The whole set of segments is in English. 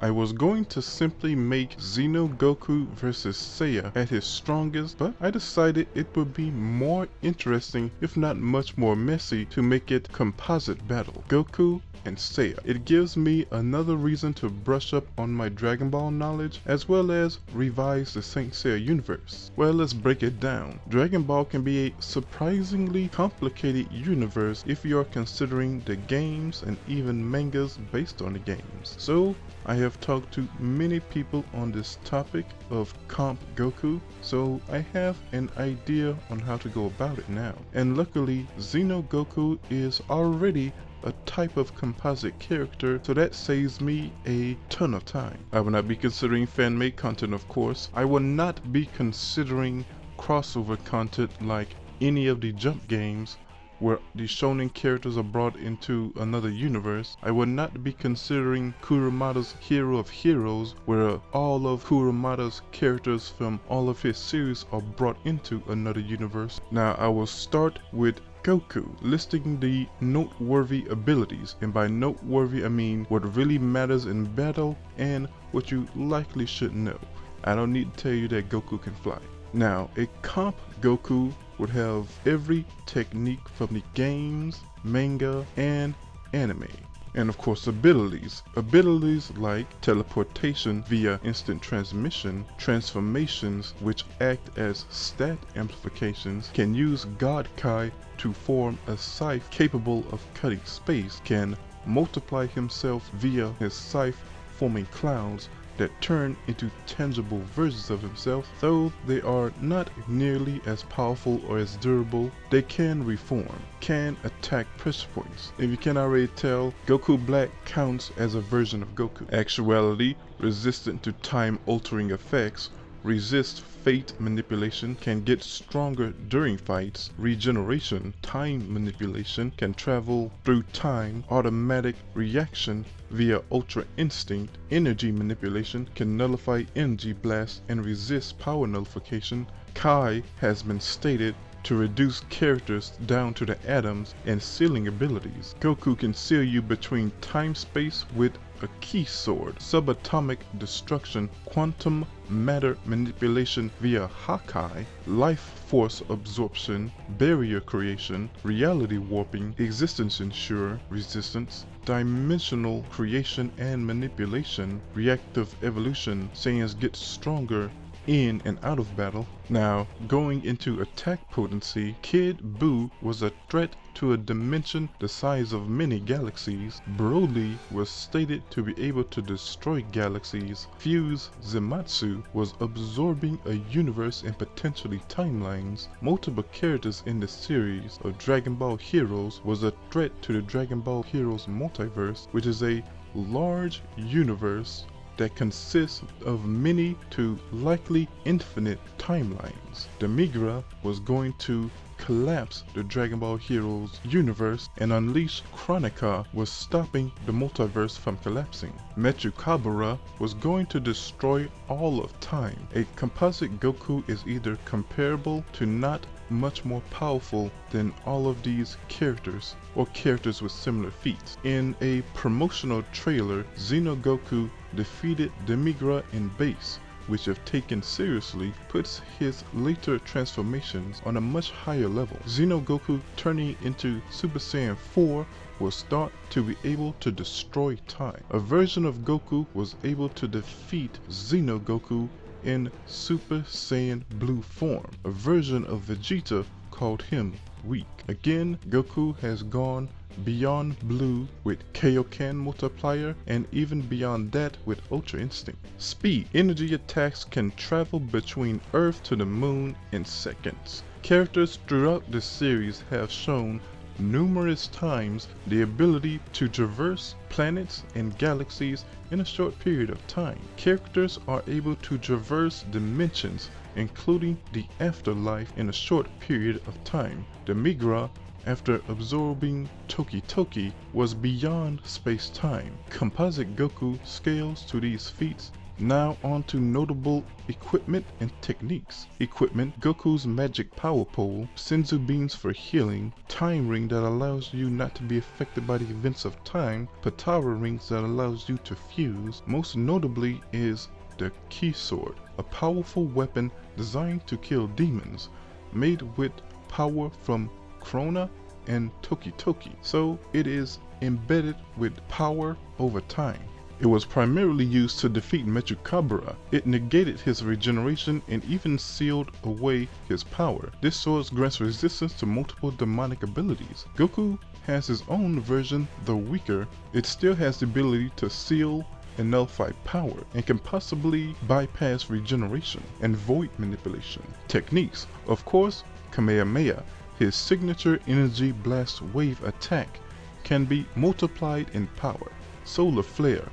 I was going to simply make Xeno Goku vs Seiya at his strongest, but I decided it would be more interesting, if not much more messy, to make it composite battle, Goku and Seiya. It gives me another reason to brush up on my Dragon Ball knowledge, as well as revise the Saint Seiya universe. Well, let's break it down. Dragon Ball can be a surprisingly complicated universe if you are considering the games and even mangas based on the games. So I have talked to many people on this topic of Comp Goku, so I have an idea on how to go about it now. And luckily, Xeno Goku is already a type of composite character, so that saves me a ton of time. I will not be considering fan-made content, of course. I will not be considering crossover content like any of the Jump games where the shonen characters are brought into another universe. I would not be considering Kurumada's Hero of Heroes, where all of Kurumada's characters from all of his series are brought into another universe. Now I will start with Goku, listing the noteworthy abilities, and by noteworthy I mean what really matters in battle and what you likely should know. I don't need to tell you that Goku can fly. Now, a comp Goku would have every technique from the games, manga, and anime. And of course abilities. Abilities like teleportation via instant transmission, transformations which act as stat amplifications, can use God Kai to form a scythe capable of cutting space, can multiply himself via his scythe forming clouds that turn into tangible versions of himself. Though they are not nearly as powerful or as durable, they can reform, can attack pressure points. If you can already tell, Goku Black counts as a version of Goku. Actuality, resistant to time-altering effects, resist fate manipulation, can get stronger during fights, regeneration, time manipulation, can travel through time, automatic reaction via ultra instinct, energy manipulation, can nullify energy blast and resist power nullification. Kai has been stated to reduce characters down to the atoms, and sealing abilities. Goku can seal you between time-space with a key sword, subatomic destruction, quantum matter manipulation via Hakai, life force absorption, barrier creation, reality warping, existence ensure, resistance, dimensional creation and manipulation, reactive evolution, Saiyans get stronger in and out of battle. Now, going into attack potency, Kid Buu was a threat to a dimension the size of many galaxies. Broly was stated to be able to destroy galaxies. Fuse Zematsu was absorbing a universe and potentially timelines. Multiple characters in the series of Dragon Ball Heroes was a threat to the Dragon Ball Heroes multiverse, which is a large universe that consists of many to likely infinite timelines. Demigra was going to collapse the Dragon Ball Heroes universe, and Unleash Chronica was stopping the multiverse from collapsing. Mechukabura was going to destroy all of time. A composite Goku is either comparable to not much more powerful than all of these characters, or characters with similar feats. In a promotional trailer, Xeno Goku defeated Demigra in base, which if taken seriously puts his later transformations on a much higher level. Xeno Goku turning into Super Saiyan 4 was thought to be able to destroy time. A version of Goku was able to defeat Xeno Goku in Super Saiyan Blue form. A version of Vegeta called him weak. Again, Goku has gone beyond Blue with Kaioken multiplier, and even beyond that with Ultra Instinct. Speed. Energy attacks can travel between Earth to the Moon in seconds. Characters throughout the series have shown numerous times the ability to traverse planets and galaxies in a short period of time. Characters are able to traverse dimensions, including the afterlife, in a short period of time. Demigra, after absorbing Toki Toki, was beyond space-time. Composite Goku scales to these feats Now on to notable equipment and techniques. Equipment: Goku's magic power pole, Senzu beams for healing, time ring that allows you not to be affected by the events of time, Patara rings that allows you to fuse. Most notably is the Key Sword, a powerful weapon designed to kill demons, made with power from Krona and Toki Toki, so it is embedded with power over time. It was primarily used to defeat Mechukabura. It negated his regeneration and even sealed away his power. This sword grants resistance to multiple demonic abilities. Goku has his own version, the weaker. It still has the ability to seal and nullify power, and can possibly bypass regeneration and void manipulation. Techniques: of course, Kamehameha, his signature energy blast wave attack, can be multiplied in power. Solar Flare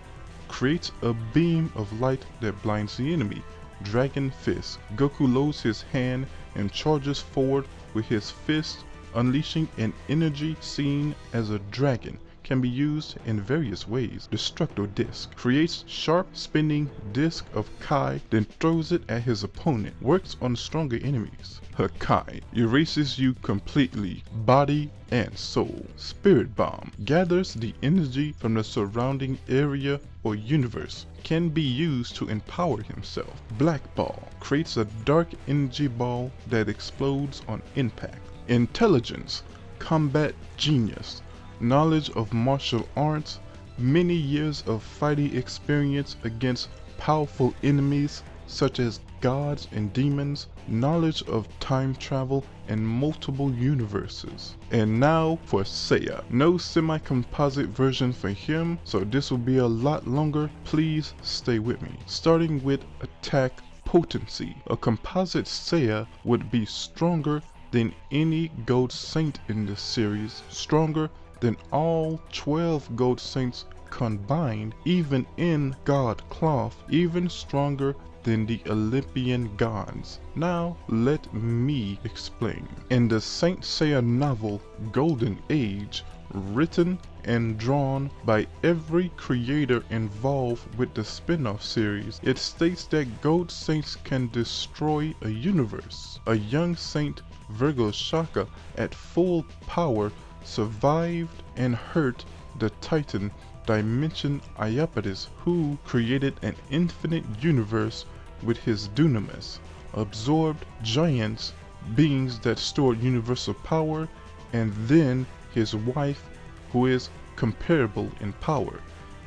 creates a beam of light that blinds the enemy. Dragon Fist, Goku loads his hand and charges forward with his fist, unleashing an energy seen as a dragon. Can be used in various ways. Destructo Disc creates sharp spinning disc of Kai, then throws it at his opponent. Works on stronger enemies. Hakai erases you completely, body and soul. Spirit Bomb gathers the energy from the surrounding area or universe. Can be used to empower himself. Black Ball creates a dark energy ball that explodes on impact. Intelligence, combat genius, knowledge of martial arts, many years of fighting experience against powerful enemies such as gods and demons, knowledge of time travel and multiple universes. And now for Seiya. No semi-composite version for him, so this will be a lot longer. Please stay with me. Starting with attack potency. A composite Seiya would be stronger than any Gold Saint in this series, stronger than all 12 Gold Saints combined, even in GodCloth, even stronger than the Olympian gods. Now let me explain. In the Saint Seiya novel Golden Age, written and drawn by every creator involved with the spin-off series, it states that Gold Saints can destroy a universe. A young Saint, Virgo Shaka, at full power, survived and hurt the Titan Dimension Iapetus, who created an infinite universe with his dunamis, absorbed giants, beings that stored universal power, and then his wife, who is comparable in power.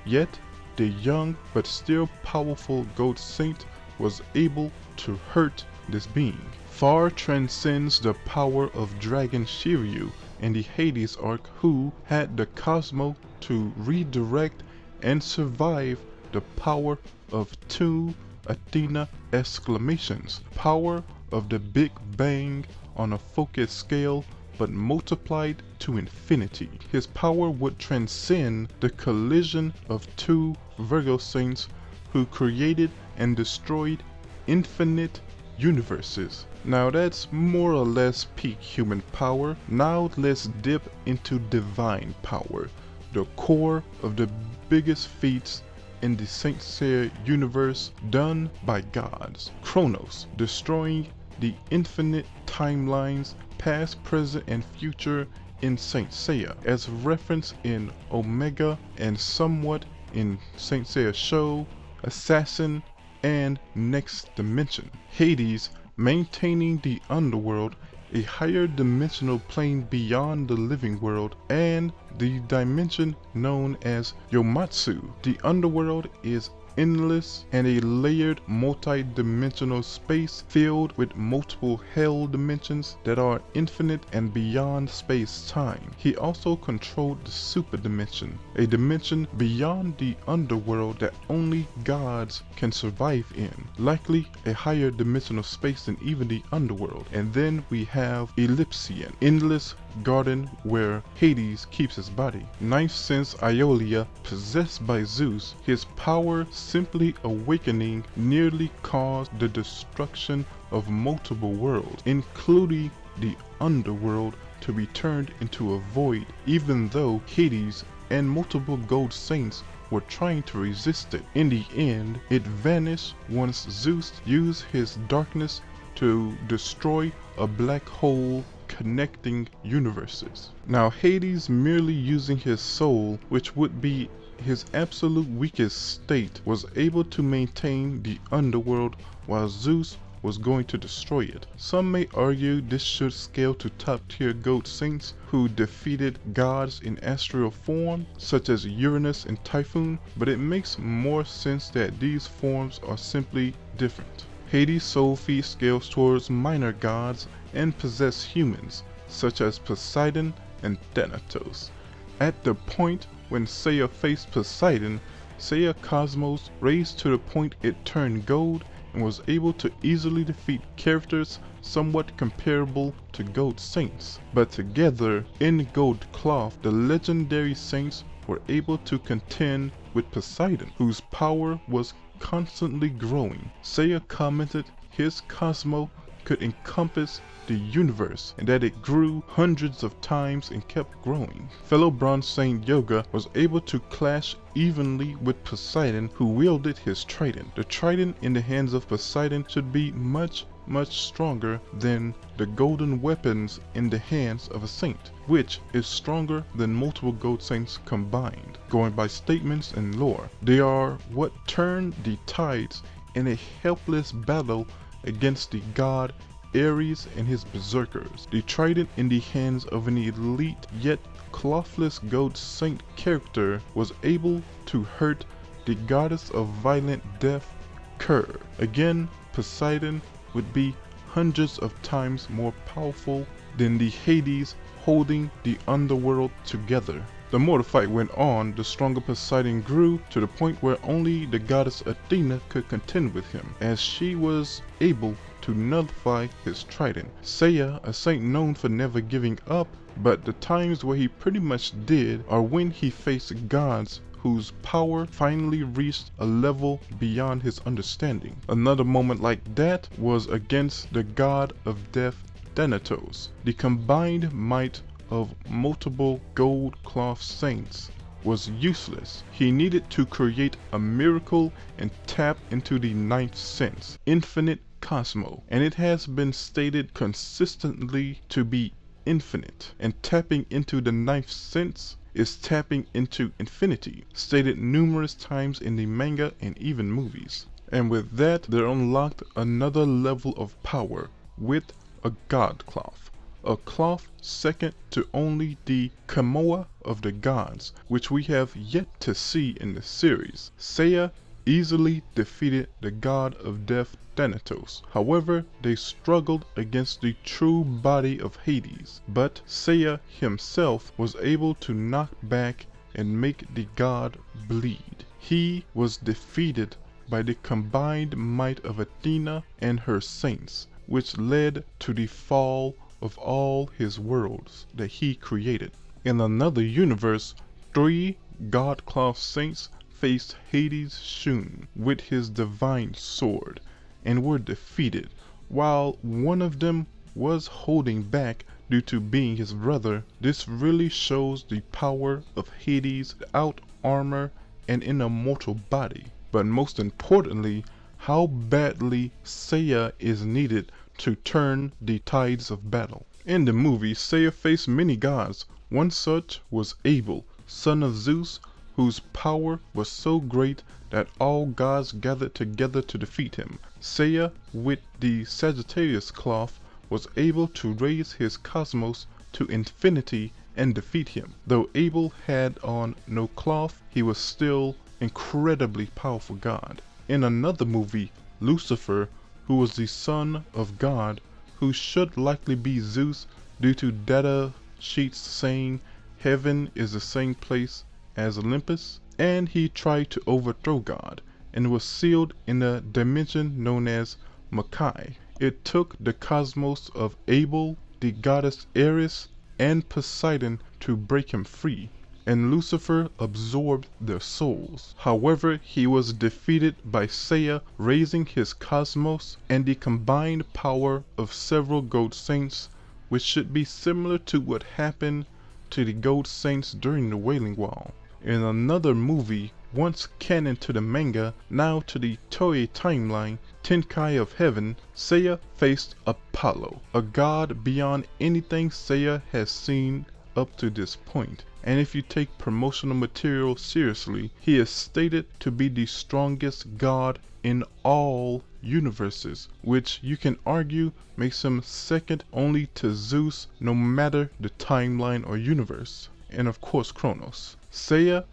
Yet, the young but still powerful Gold Saint was able to hurt this being. Far transcends the power of Dragon Shiryu in the Hades arc, who had the Cosmo to redirect and survive the power of two Athena exclamations. Power of the Big Bang on a focused scale, but multiplied to infinity. His power would transcend the collision of two Virgo Saints who created and destroyed infinite universes. Now that's more or less peak human power. Now let's dip into divine power, the core of the biggest feats in the Saint Seiya universe done by gods. Kronos, destroying the infinite timelines, past, present, and future in Saint Seiya, as referenced in Omega and somewhat in Saint Seiya Show, Assassin, and Next Dimension. Hades, maintaining the underworld, a higher dimensional plane beyond the living world, and the dimension known as Yomatsu. The underworld is endless and a layered multi-dimensional space filled with multiple hell dimensions that are infinite and beyond space-time. He also controlled the super dimension, a dimension beyond the underworld that only gods can survive in, likely a higher dimensional space than even the underworld. And then we have Elysium, endless garden where Hades keeps his body. Ninth sense Iolia, possessed by Zeus, his power simply awakening nearly caused the destruction of multiple worlds, including the underworld, to be turned into a void, even though Hades and multiple Gold Saints were trying to resist it. In the end, it vanished once Zeus used his darkness to destroy a black hole connecting universes. Now Hades, merely using his soul, which would be his absolute weakest state, was able to maintain the underworld while Zeus was going to destroy it. Some may argue this should scale to top tier goat saints who defeated gods in astral form such as Uranus and Typhoon, but it makes more sense that these forms are simply different. Hades' soul feat scales towards minor gods and possess humans such as Poseidon and Thanatos. At the point when Seiya faced Poseidon, Seiya Cosmos raised to the point it turned gold and was able to easily defeat characters somewhat comparable to gold saints. But together, in gold cloth, the legendary saints were able to contend with Poseidon, whose power was constantly growing. Seiya commented his Cosmo could encompass the universe and that it grew hundreds of times and kept growing. Fellow Bronze Saint Yoga was able to clash evenly with Poseidon, who wielded his trident. The trident in the hands of Poseidon should be much stronger than the golden weapons in the hands of a saint, which is stronger than multiple gold saints combined. Going by statements and lore, they are what turned the tides in a helpless battle against the god Ares and his berserkers. The trident in the hands of an elite yet clothless gold saint character was able to hurt the goddess of violent death, Ker. Again, Poseidon would be hundreds of times more powerful than the Hades holding the underworld together. The more the fight went on, the stronger Poseidon grew to the point where only the goddess Athena could contend with him, as she was able to nullify his trident. Seiya, a saint known for never giving up, but the times where he pretty much did are when he faced gods whose power finally reached a level beyond his understanding. Another moment like that was against the god of death, Thanatos. The combined might of multiple gold cloth saints was useless. He needed to create a miracle and tap into the ninth sense, infinite Cosmo, and it has been stated consistently to be infinite, and tapping into the ninth sense is tapping into infinity, stated numerous times in the manga and even movies. And with that, they unlocked another level of power with a god cloth, a cloth second to only the Kamoa of the gods, which we have yet to see in the series. Seiya easily defeated the god of death, Thanatos. However, they struggled against the true body of Hades, but Seiya himself was able to knock back and make the god bleed. He was defeated by the combined might of Athena and her saints, which led to the fall of all his worlds that he created. In another universe, 3 GodCloth saints faced Hades Shun with his divine sword and were defeated, while one of them was holding back due to being his brother. This really shows the power of Hades without armor and in a mortal body. But most importantly, how badly Seiya is needed to turn the tides of battle. In the movie, Seiya faced many gods. One such was Abel, son of Zeus, whose power was so great that all gods gathered together to defeat him. Seiya, with the Sagittarius cloth, was able to raise his cosmos to infinity and defeat him. Though Abel had on no cloth, he was still incredibly powerful god. In another movie, Lucifer, who was the son of God, who should likely be Zeus due to data sheets saying heaven is the same place as Olympus, and he tried to overthrow God and was sealed in a dimension known as Makai. It took the cosmos of Abel, the goddess Ares, and Poseidon to break him free, and Lucifer absorbed their souls. However, he was defeated by Seiya, raising his cosmos and the combined power of several gold saints, which should be similar to what happened to the gold saints during the Wailing Wall. In another movie, once canon to the manga, now to the Toei timeline, Tenkai of Heaven, Seiya faced Apollo, a god beyond anything Seiya has seen up to this point. And if you take promotional material seriously, he is stated to be the strongest god in all universes, which you can argue makes him second only to Zeus no matter the timeline or universe. And of course Kronos. Seiya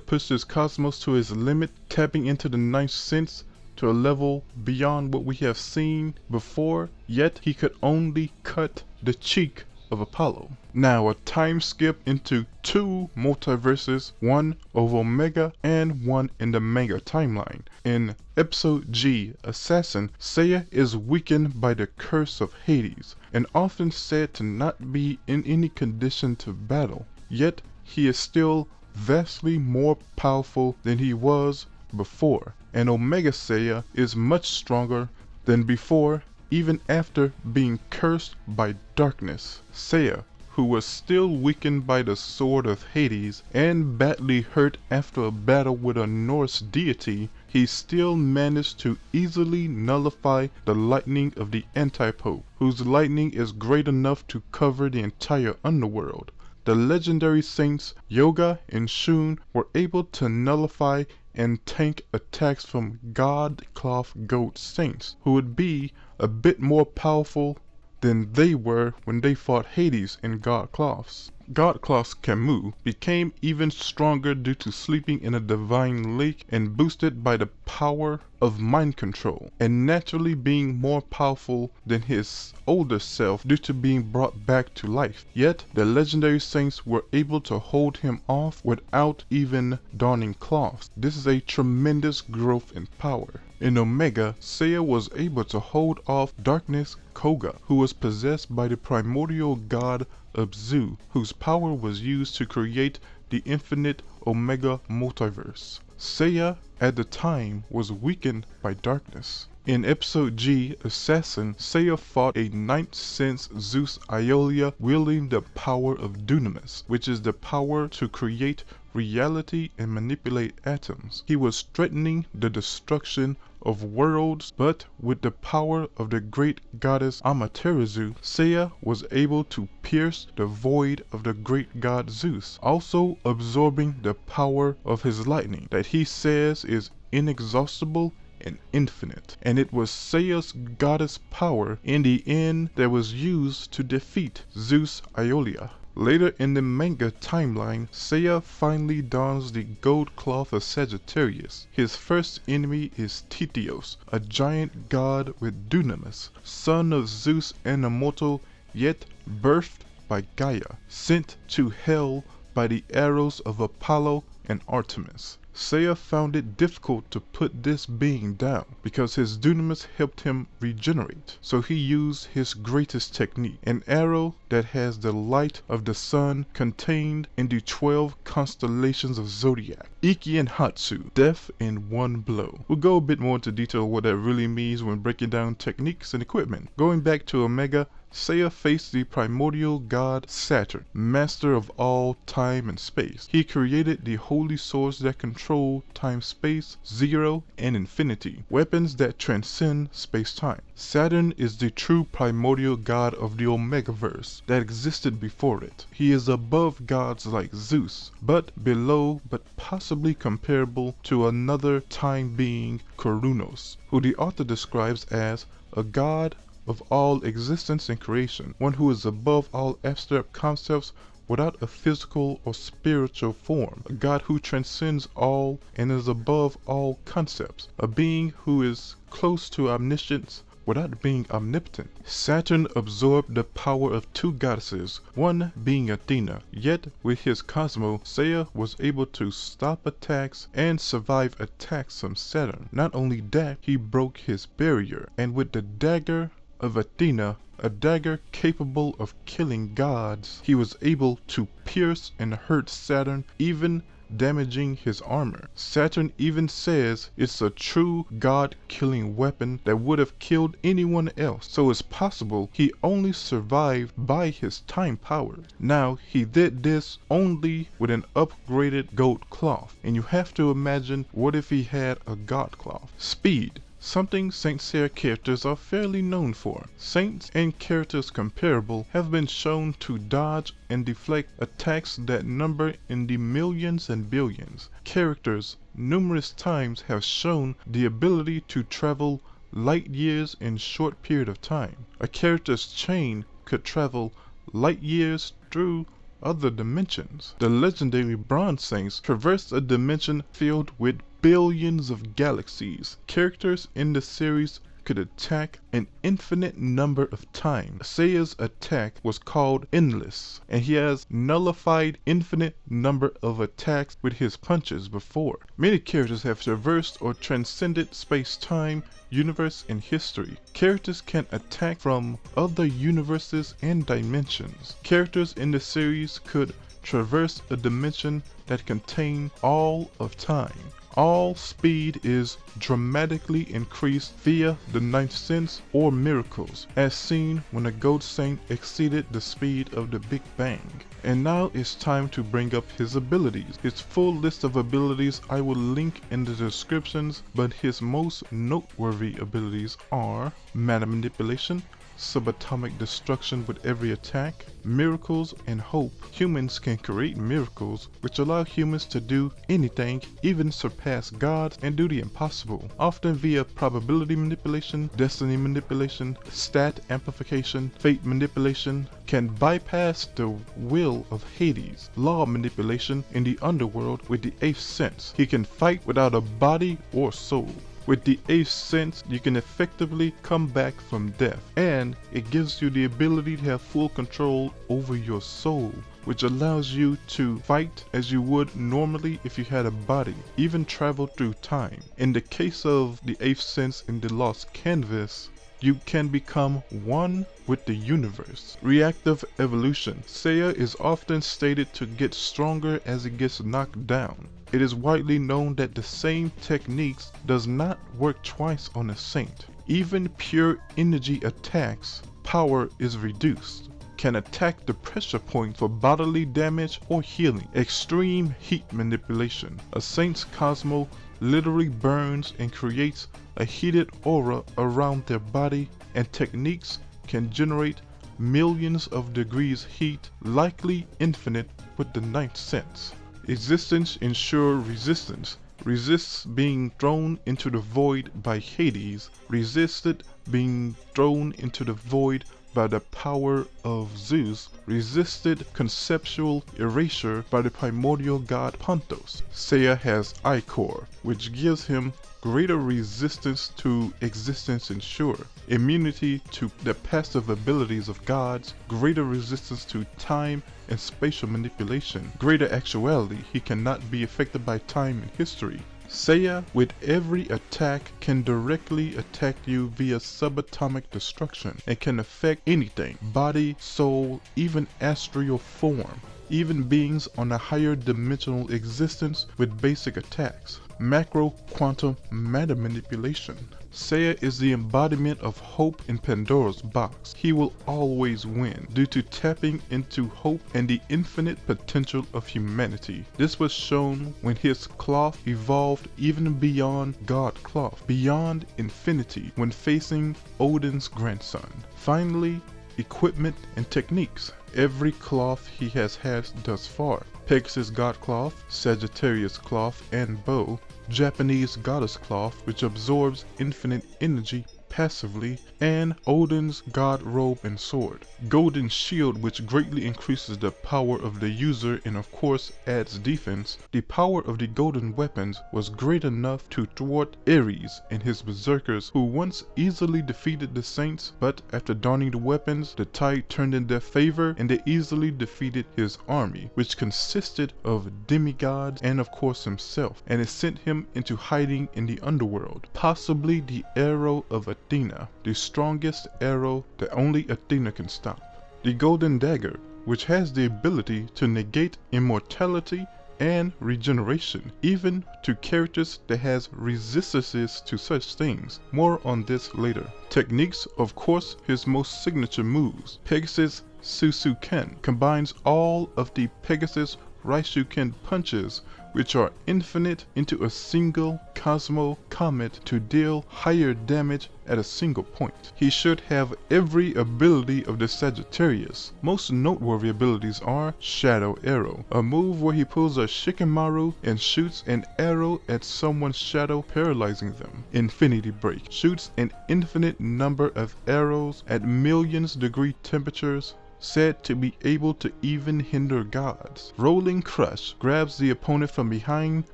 pushed his cosmos to his limit, tapping into the ninth sense to a level beyond what we have seen before, yet he could only cut the cheek of Apollo. Now a time skip into two multiverses, one of Omega and one in the manga timeline. In episode G, Assassin, Seiya is weakened by the curse of Hades and often said to not be in any condition to battle, yet he is still vastly more powerful than he was before, and Omega Seiya is much stronger than before, even after being cursed by darkness. Seiya, who was still weakened by the sword of Hades and badly hurt after a battle with a Norse deity, he still managed to easily nullify the lightning of the Antipope, whose lightning is great enough to cover the entire underworld. The legendary saints Yoga and Shun were able to nullify and tank attacks from GodClothShango saints, who would be a bit more powerful than they were when they fought Hades and GodCloths. GodClothShango became even stronger due to sleeping in a divine lake and boosted by the power of mind control, and naturally being more powerful than his older self due to being brought back to life. Yet the legendary saints were able to hold him off without even donning cloths. This is a tremendous growth in power. In Omega, Seiya was able to hold off Darkness Koga, who was possessed by the primordial god of Zu, whose power was used to create the infinite Omega multiverse. Seiya, at the time, was weakened by darkness. In episode G, Assassin, Seiya fought a ninth sense Zeus Aeolia wielding the power of Dunamis, which is the power to create reality and manipulate atoms. He was threatening the destruction of worlds, but with the power of the great goddess Amaterasu, Seiya was able to pierce the void of the great god Zeus, also absorbing the power of his lightning that he says is inexhaustible and infinite. And it was Seiya's goddess power in the end that was used to defeat Zeus Aeolia. Later in the manga timeline, Seiya finally dons the gold cloth of Sagittarius. His first enemy is Tityos, a giant god with Dunamis, son of Zeus and immortal, yet birthed by Gaia, sent to hell by the arrows of Apollo and Artemis. Seiya found it difficult to put this being down because his Dunamis helped him regenerate. So he used his greatest technique, an arrow that has the light of the sun contained in the 12 constellations of Zodiac. Iki and Hatsu, death in one blow. We'll go a bit more into detail what that really means when breaking down techniques and equipment. Going back to Omega, Seiya faced the primordial god Saturn, master of all time and space. He created the holy swords that control time, space, zero, and infinity, weapons that transcend space-time. Saturn is the true primordial god of the Omegaverse that existed before it. He is above gods like Zeus, but below but possibly comparable to another time being, Kronos, who the author describes as a god of all existence and creation, one who is above all abstract concepts without a physical or spiritual form, a god who transcends all and is above all concepts, a being who is close to omniscience without being omnipotent. Saturn absorbed the power of two goddesses, one being Athena, yet with his Cosmo, Seiya was able to stop attacks and survive attacks from Saturn. Not only that, he broke his barrier, and with the dagger of Athena, a dagger capable of killing gods, he was able to pierce and hurt Saturn even damaging his armor. Saturn even says it's a true god-killing weapon that would have killed anyone else, so it's possible he only survived by his time power. Now, he did this only with an upgraded gold cloth, and you have to imagine, what if he had a god cloth? Speed. Something Saint Seiya characters are fairly known for. Saints and characters comparable have been shown to dodge and deflect attacks that number in the millions and billions. Characters numerous times have shown the ability to travel light years in short period of time. A character's chain could travel light years through other dimensions. The legendary Bronze Saints traversed a dimension filled with billions of galaxies. Characters in the series could attack an infinite number of times. Seiya's attack was called Endless, and he has nullified infinite number of attacks with his punches before. Many characters have traversed or transcended space-time, universe, and history. Characters can attack from other universes and dimensions. Characters in the series could traverse a dimension that contains all of time. All speed is dramatically increased via the ninth sense or miracles, as seen when a gold saint exceeded the speed of the Big Bang. And now it's time to bring up his abilities. His full list of abilities I will link in the descriptions, but his most noteworthy abilities are matter manipulation, subatomic destruction with every attack, miracles, and hope. Humans can create miracles which allow humans to do anything, even surpass gods and do the impossible, often via probability manipulation, destiny manipulation, stat amplification, fate manipulation, can bypass the will of Hades, law manipulation in the underworld with the 8th sense. He can fight without a body or soul. With the 8th sense, you can effectively come back from death, and it gives you the ability to have full control over your soul, which allows you to fight as you would normally if you had a body, even travel through time. In the case of the 8th sense in the Lost Canvas, you can become one with the universe. Reactive evolution. Seiya is often stated to get stronger as it gets knocked down. It is widely known that the same techniques does not work twice on a saint. Even pure energy attacks, power is reduced. Can attack the pressure point for bodily damage or healing. Extreme heat manipulation. A saint's cosmo literally burns and creates a heated aura around their body, and techniques can generate millions of degrees heat, likely infinite with the 9th sense. Existence ensure resistance. Resists being thrown into the void by Hades. Resisted being thrown into the void by the power of Zeus. Resisted conceptual erasure by the primordial god Pontos. Seiya has Ichor, which gives him greater resistance to existence ensure, immunity to the passive abilities of gods, greater resistance to time and spatial manipulation, greater actuality. He cannot be affected by time and history. Seiya, with every attack, can directly attack you via subatomic destruction and can affect anything, body, soul, even astral form, even beings on a higher dimensional existence with basic attacks. Macro quantum matter manipulation. Seiya is the embodiment of hope in Pandora's box. He will always win due to tapping into hope and the infinite potential of humanity. This was shown when his cloth evolved even beyond GodCloth, beyond infinity, when facing Odin's grandson. Finally, equipment and techniques. Every cloth he has had thus far. Pegasus God Cloth, Sagittarius Cloth and Bow, Japanese Goddess Cloth, which absorbs infinite energy passively, and Odin's God Robe and Sword. Golden Shield, which greatly increases the power of the user and of course adds defense. The power of the golden weapons was great enough to thwart Ares and his berserkers, who once easily defeated the saints, but after donning the weapons, the tide turned in their favor and they easily defeated his army, which consisted of demigods and of course himself, and it sent him into hiding in the underworld. Possibly the arrow of Athena, the strongest arrow that only Athena can stop. The golden dagger, which has the ability to negate immortality and regeneration, even to characters that has resistances to such things. More on this later. Techniques, of course, his most signature moves, Pegasus Susuken, combines all of the Pegasus Raishuken punches, which are infinite, into a single Cosmo Comet to deal higher damage at a single point. He should have every ability of the Sagittarius. Most noteworthy abilities are Shadow Arrow, a move where he pulls a Shikamaru and shoots an arrow at someone's shadow, paralyzing them. Infinity Break shoots an infinite number of arrows at millions degree temperatures, said to be able to even hinder gods. Rolling Crush grabs the opponent from behind,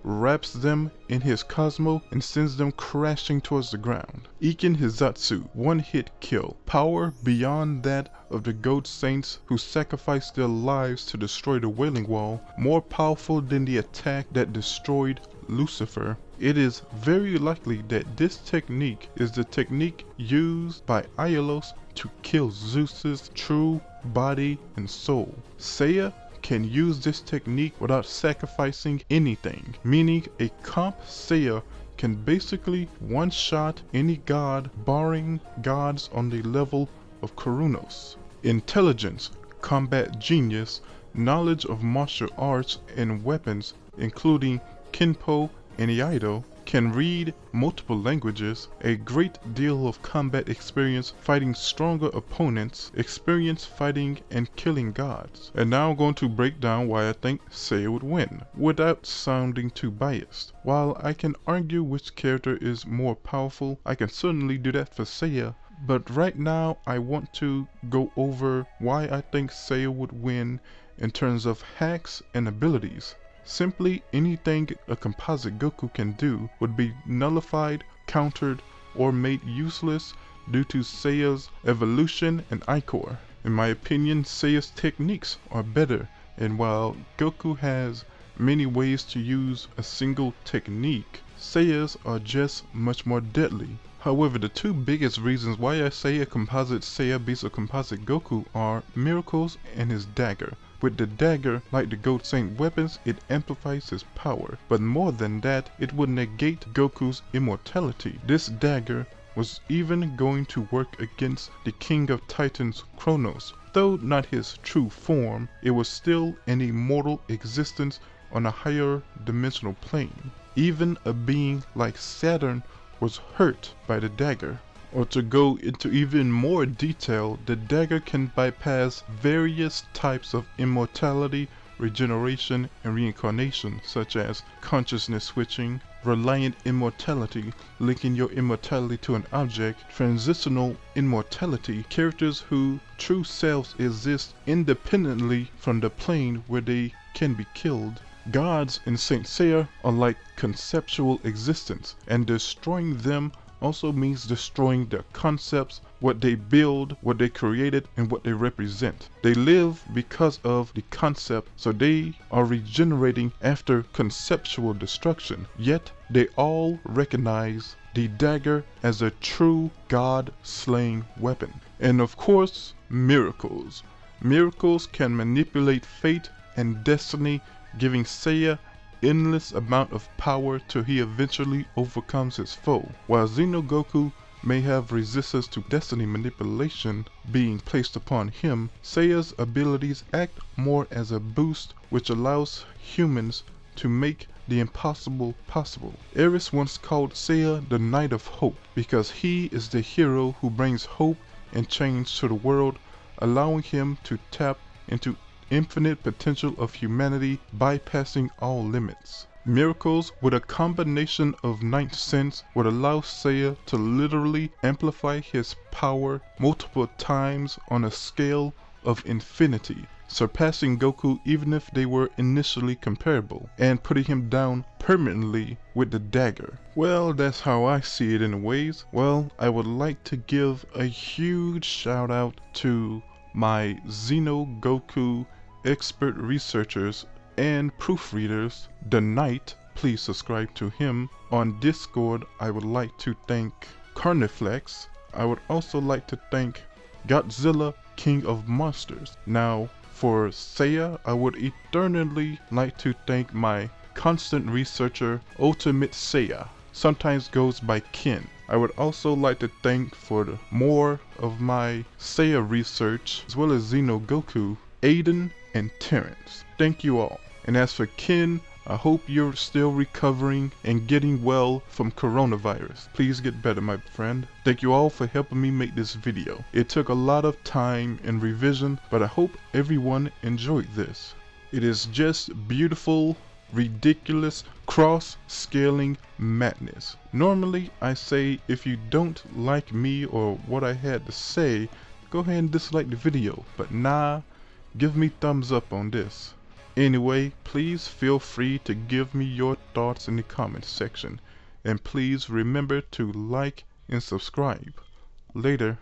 wraps them in his Cosmo, and sends them crashing towards the ground. Iken Hizatsu, one-hit kill. Power beyond that of the goat saints who sacrificed their lives to destroy the Wailing Wall, more powerful than the attack that destroyed Lucifer. It is very likely that this technique is the technique used by Aiolos to kill Zeus's true body and soul. Seiya can use this technique without sacrificing anything, meaning a Comp Seiya can basically one-shot any god, barring gods on the level of Kurunos. Intelligence, combat genius, knowledge of martial arts and weapons, including Kinpo and Iaido, can read multiple languages, a great deal of combat experience fighting stronger opponents, experience fighting and killing gods. And now I'm going to break down why I think Seiya would win, without sounding too biased. While I can argue which character is more powerful, I can certainly do that for Seiya, but right now I want to go over why I think Seiya would win in terms of hacks and abilities. Simply anything a Composite Goku can do would be nullified, countered, or made useless due to Seiya's evolution and Ichor. In my opinion, Seiya's techniques are better, and while Goku has many ways to use a single technique, Seiya's are just much more deadly. However, the two biggest reasons why I say a Composite Seiya beats a Composite Goku are miracles and his dagger. With the dagger, like the Goat Saint weapons, it amplifies his power, but more than that, it would negate Goku's immortality. This dagger was even going to work against the King of Titans Kronos. Though not his true form, it was still an immortal existence on a higher dimensional plane. Even a being like Saturn was hurt by the dagger. Or to go into even more detail, the dagger can bypass various types of immortality, regeneration, and reincarnation, such as consciousness switching, reliant immortality, linking your immortality to an object, transitional immortality, characters whose true selves exist independently from the plane where they can be killed. Gods in Saint Seiya are like conceptual existence, and destroying them also means destroying their concepts, what they build, what they created, and what they represent. They live because of the concept, so they are regenerating after conceptual destruction. Yet they all recognize the dagger as a true god-slaying weapon. And of course, miracles. Miracles can manipulate fate and destiny, giving Seiya endless amount of power till he eventually overcomes his foe. While Xeno Goku may have resistance to destiny manipulation being placed upon him, Seiya's abilities act more as a boost which allows humans to make the impossible possible. Eris once called Seiya the Knight of Hope because he is the hero who brings hope and change to the world, allowing him to tap into infinite potential of humanity, bypassing all limits. Miracles with a combination of ninth sense would allow Seiya to literally amplify his power multiple times on a scale of infinity, surpassing Goku even if they were initially comparable, and putting him down permanently with the dagger. Well, that's how I see it in ways. Well, I would like to give a huge shout out to my Xeno Goku expert researchers and proofreaders, The Knight, please subscribe to him. On Discord, I would like to thank Caniflex. I would also like to thank Godzilla, King of Monsters. Now, For Seiya, I would eternally like to thank my constant researcher, TheUltimateSeiya, sometimes goes by Ken. I would also like to thank for more of my Seiya research, as well as Xeno Goku, Aiden and Terrence. Thank you all. And as for Ken, I hope you're still recovering and getting well from coronavirus. Please get better, my friend. Thank you all for helping me make this video. It took a lot of time and revision, but I hope everyone enjoyed this. It is just beautiful, ridiculous, cross-scaling madness. Normally, I say if you don't like me or what I had to say, go ahead and dislike the video, but nah, give me thumbs up on this. Anyway, please feel free to give me your thoughts in the comments section, and please remember to like and subscribe. Later.